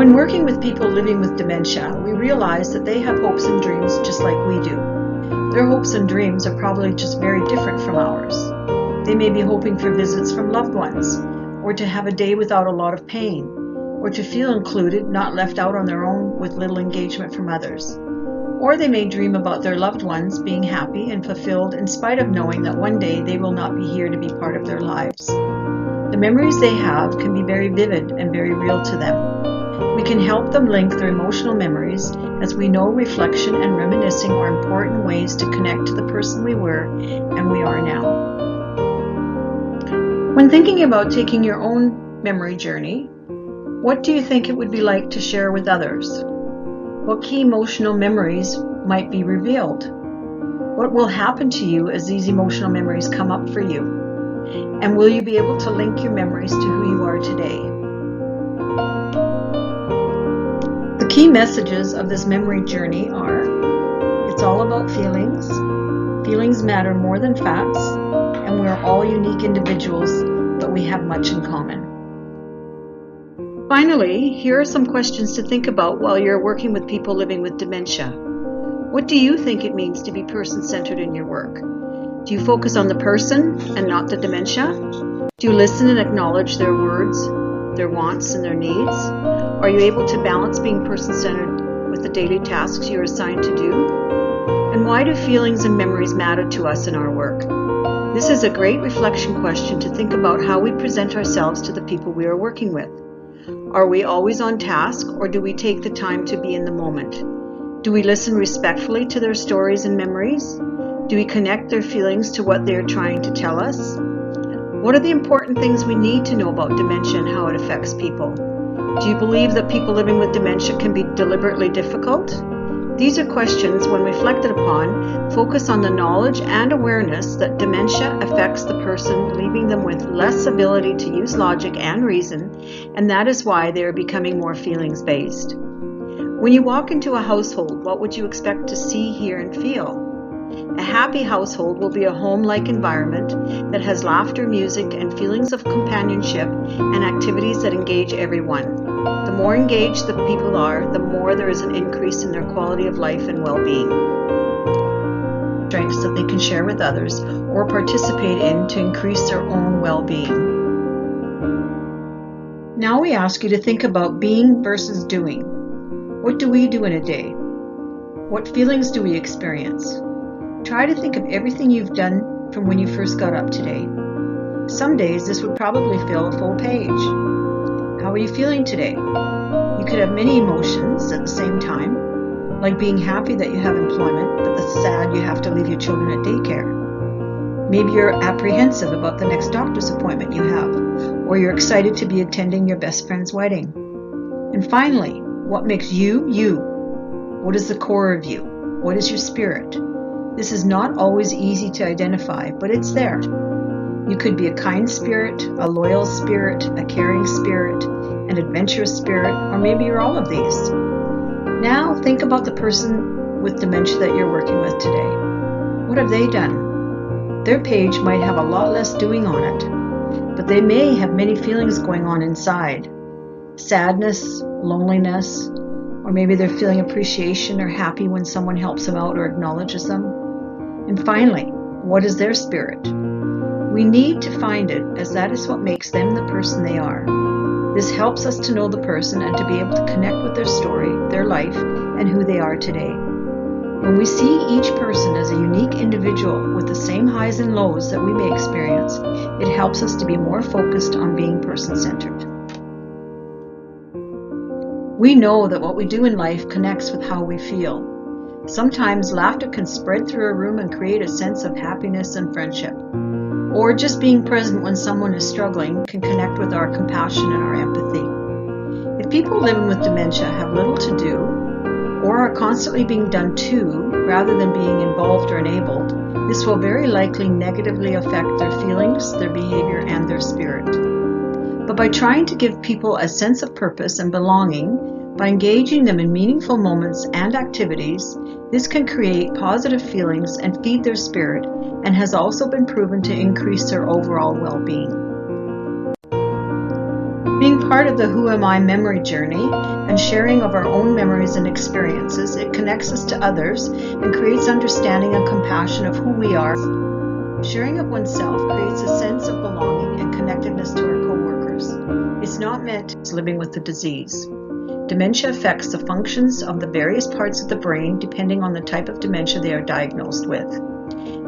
When working with people living with dementia, we realize that they have hopes and dreams just like we do. Their hopes and dreams are probably just very different from ours. They may be hoping for visits from loved ones, or to have a day without a lot of pain, or to feel included, not left out on their own with little engagement from others. Or they may dream about their loved ones being happy and fulfilled in spite of knowing that one day they will not be here to be part of their lives. The memories they have can be very vivid and very real to them. We can help them link their emotional memories, as we know reflection and reminiscing are important ways to connect to the person we were and we are now. When thinking about taking your own memory journey, what do you think it would be like to share with others? What key emotional memories might be revealed? What will happen to you as these emotional memories come up for you? And will you be able to link your memories to who you are today? The key messages of this memory journey are: it's all about feelings. Feelings matter more than facts, and we are all unique individuals, but we have much in common. Finally, here are some questions to think about while you're working with people living with dementia. What do you think it means to be person-centered in your work? Do you focus on the person and not the dementia? Do you listen and acknowledge their words, their wants, and their needs? Are you able to balance being person-centered with the daily tasks you're assigned to do? And why do feelings and memories matter to us in our work? This is a great reflection question to think about how we present ourselves to the people we are working with. Are we always on task, or do we take the time to be in the moment? Do we listen respectfully to their stories and memories? Do we connect their feelings to what they are trying to tell us? What are the important things we need to know about dementia and how it affects people? Do you believe that people living with dementia can be deliberately difficult? These are questions, when reflected upon, focus on the knowledge and awareness that dementia affects the person, leaving them with less ability to use logic and reason, and that is why they are becoming more feelings-based. When you walk into a household, what would you expect to see, hear, and feel? A happy household will be a home-like environment that has laughter, music, and feelings of companionship and activities that engage everyone. The more engaged the people are, the more there is an increase in their quality of life and well-being. Strengths that they can share with others or participate in to increase their own well-being. Now we ask you to think about being versus doing. What do we do in a day? What feelings do we experience? Try to think of everything you've done from when you first got up today. Some days this would probably fill a full page. How are you feeling today? You could have many emotions at the same time, like being happy that you have employment, but that's sad you have to leave your children at daycare. Maybe you're apprehensive about the next doctor's appointment you have, or you're excited to be attending your best friend's wedding. And finally, what makes you, you? What is the core of you? What is your spirit? This is not always easy to identify, but it's there. You could be a kind spirit, a loyal spirit, a caring spirit, an adventurous spirit, or maybe you're all of these. Now think about the person with dementia that you're working with today. What have they done? Their page might have a lot less doing on it, but they may have many feelings going on inside. Sadness, loneliness, or maybe they're feeling appreciation or happy when someone helps them out or acknowledges them. And finally, what is their spirit? We need to find it, as that is what makes them the person they are. This helps us to know the person and to be able to connect with their story, their life, and who they are today. When we see each person as a unique individual with the same highs and lows that we may experience, it helps us to be more focused on being person-centered. We know that what we do in life connects with how we feel. Sometimes laughter can spread through a room and create a sense of happiness and friendship. Or just being present when someone is struggling can connect with our compassion and our empathy. If people living with dementia have little to do, or are constantly being done to, rather than being involved or enabled, this will very likely negatively affect their feelings, their behavior, and their spirit. But by trying to give people a sense of purpose and belonging, by engaging them in meaningful moments and activities, this can create positive feelings and feed their spirit, and has also been proven to increase their overall well-being. Being part of the Who Am I memory journey and sharing of our own memories and experiences, it connects us to others and creates understanding and compassion of who we are. Sharing of oneself creates a sense of belonging and connectedness to our co-workers. It's not meant as living with the disease. Dementia affects the functions of the various parts of the brain depending on the type of dementia they are diagnosed with.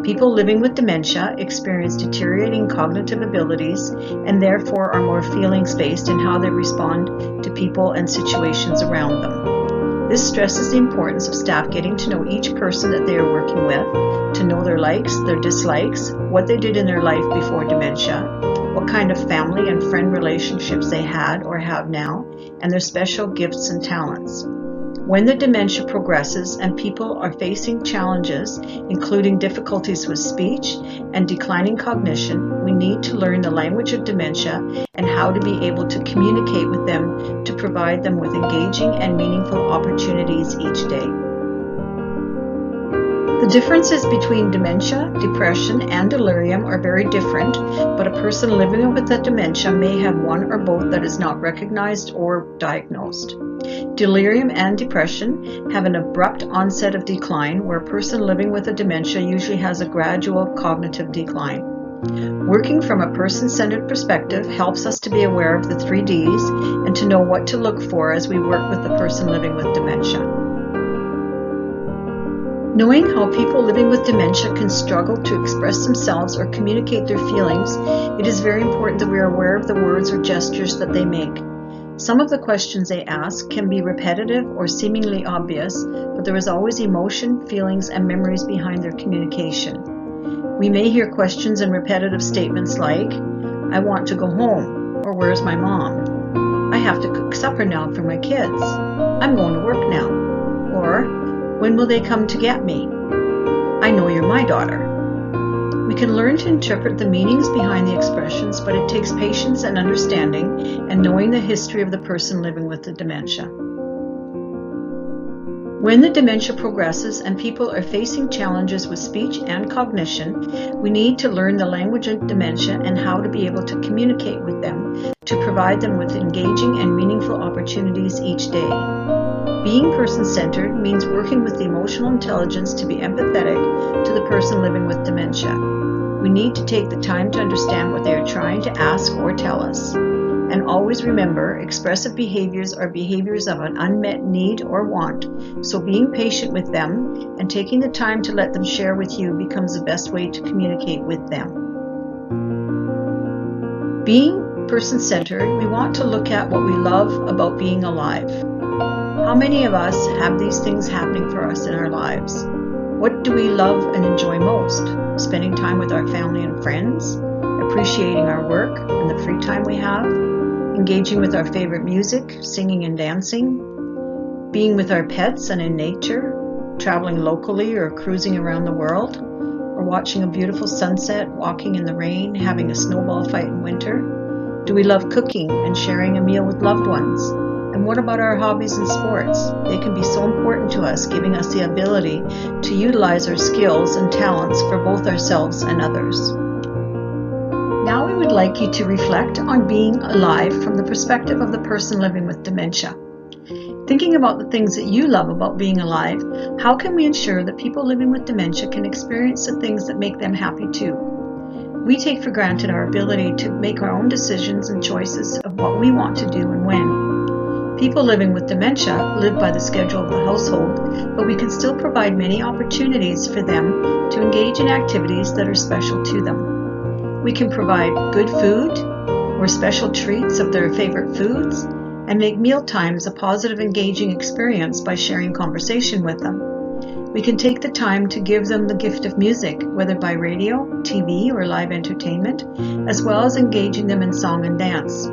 People living with dementia experience deteriorating cognitive abilities and therefore are more feelings-based in how they respond to people and situations around them. This stresses the importance of staff getting to know each person that they are working with, to know their likes, their dislikes, what they did in their life before dementia, what kind of family and friend relationships they had or have now, and their special gifts and talents. When the dementia progresses and people are facing challenges, including difficulties with speech and declining cognition, we need to learn the language of dementia and how to be able to communicate with them to provide them with engaging and meaningful opportunities each day. The differences between dementia, depression, and delirium are very different, but a person living with a dementia may have one or both that is not recognized or diagnosed. Delirium and depression have an abrupt onset of decline, where a person living with a dementia usually has a gradual cognitive decline. Working from a person-centered perspective helps us to be aware of the 3 Ds and to know what to look for as we work with the person living with dementia. Knowing how people living with dementia can struggle to express themselves or communicate their feelings, it is very important that we are aware of the words or gestures that they make. Some of the questions they ask can be repetitive or seemingly obvious, but there is always emotion, feelings, and memories behind their communication. We may hear questions and repetitive statements like, "I want to go home," or "Where's my mom?" "I have to cook supper now for my kids," "I'm going to work now," or "When will they come to get me?" "I know you're my daughter." We can learn to interpret the meanings behind the expressions, but it takes patience and understanding and knowing the history of the person living with the dementia. When the dementia progresses and people are facing challenges with speech and cognition, we need to learn the language of dementia and how to be able to communicate with them to provide them with engaging and meaningful opportunities each day. Being person-centered means working with the emotional intelligence to be empathetic to the person living with dementia. We need to take the time to understand what they are trying to ask or tell us. And always remember, expressive behaviors are behaviors of an unmet need or want, so being patient with them and taking the time to let them share with you becomes the best way to communicate with them. Being person-centered, we want to look at what we love about being alive. How many of us have these things happening for us in our lives? What do we love and enjoy most? Spending time with our family and friends, appreciating our work and the free time we have, engaging with our favorite music, singing and dancing, being with our pets and in nature, traveling locally or cruising around the world, or watching a beautiful sunset, walking in the rain, having a snowball fight in winter? Do we love cooking and sharing a meal with loved ones? And what about our hobbies and sports? They can be so important to us, giving us the ability to utilize our skills and talents for both ourselves and others. Now we would like you to reflect on being alive from the perspective of the person living with dementia. Thinking about the things that you love about being alive, how can we ensure that people living with dementia can experience the things that make them happy too? We take for granted our ability to make our own decisions and choices of what we want to do and when. People living with dementia live by the schedule of the household, but we can still provide many opportunities for them to engage in activities that are special to them. We can provide good food or special treats of their favorite foods and make meal times a positive, engaging experience by sharing conversation with them. We can take the time to give them the gift of music, whether by radio, TV, or live entertainment, as well as engaging them in song and dance.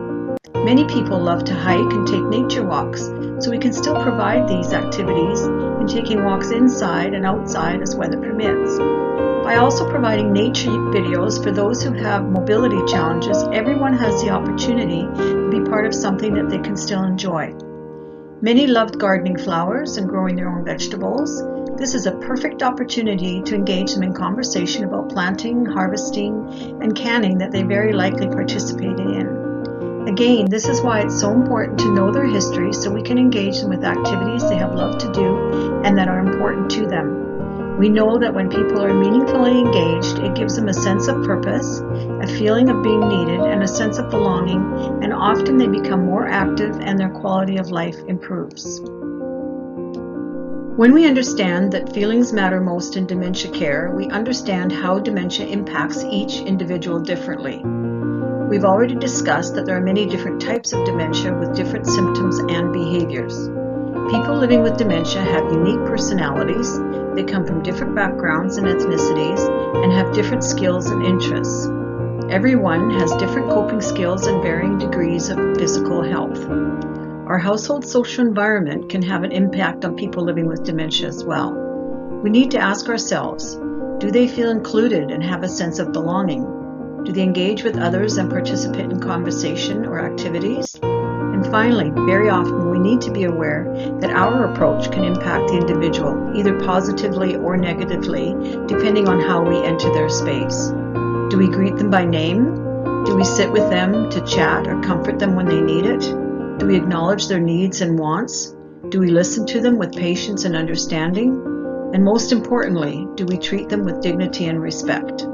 Many people love to hike and take nature walks, so we can still provide these activities in taking walks inside and outside as weather permits. By also providing nature videos for those who have mobility challenges, everyone has the opportunity to be part of something that they can still enjoy. Many loved gardening flowers and growing their own vegetables. This is a perfect opportunity to engage them in conversation about planting, harvesting, and canning that they very likely participated in. Again, this is why it's so important to know their history so we can engage them with activities they have loved to do and that are important to them. We know that when people are meaningfully engaged, it gives them a sense of purpose, a feeling of being needed, and a sense of belonging, and often they become more active and their quality of life improves. When we understand that feelings matter most in dementia care, we understand how dementia impacts each individual differently. We've already discussed that there are many different types of dementia with different symptoms and behaviors. People living with dementia have unique personalities, they come from different backgrounds and ethnicities, and have different skills and interests. Everyone has different coping skills and varying degrees of physical health. Our household social environment can have an impact on people living with dementia as well. We need to ask ourselves, do they feel included and have a sense of belonging? Do they engage with others and participate in conversation or activities? And finally, very often we need to be aware that our approach can impact the individual, either positively or negatively, depending on how we enter their space. Do we greet them by name? Do we sit with them to chat or comfort them when they need it? Do we acknowledge their needs and wants? Do we listen to them with patience and understanding? And most importantly, do we treat them with dignity and respect?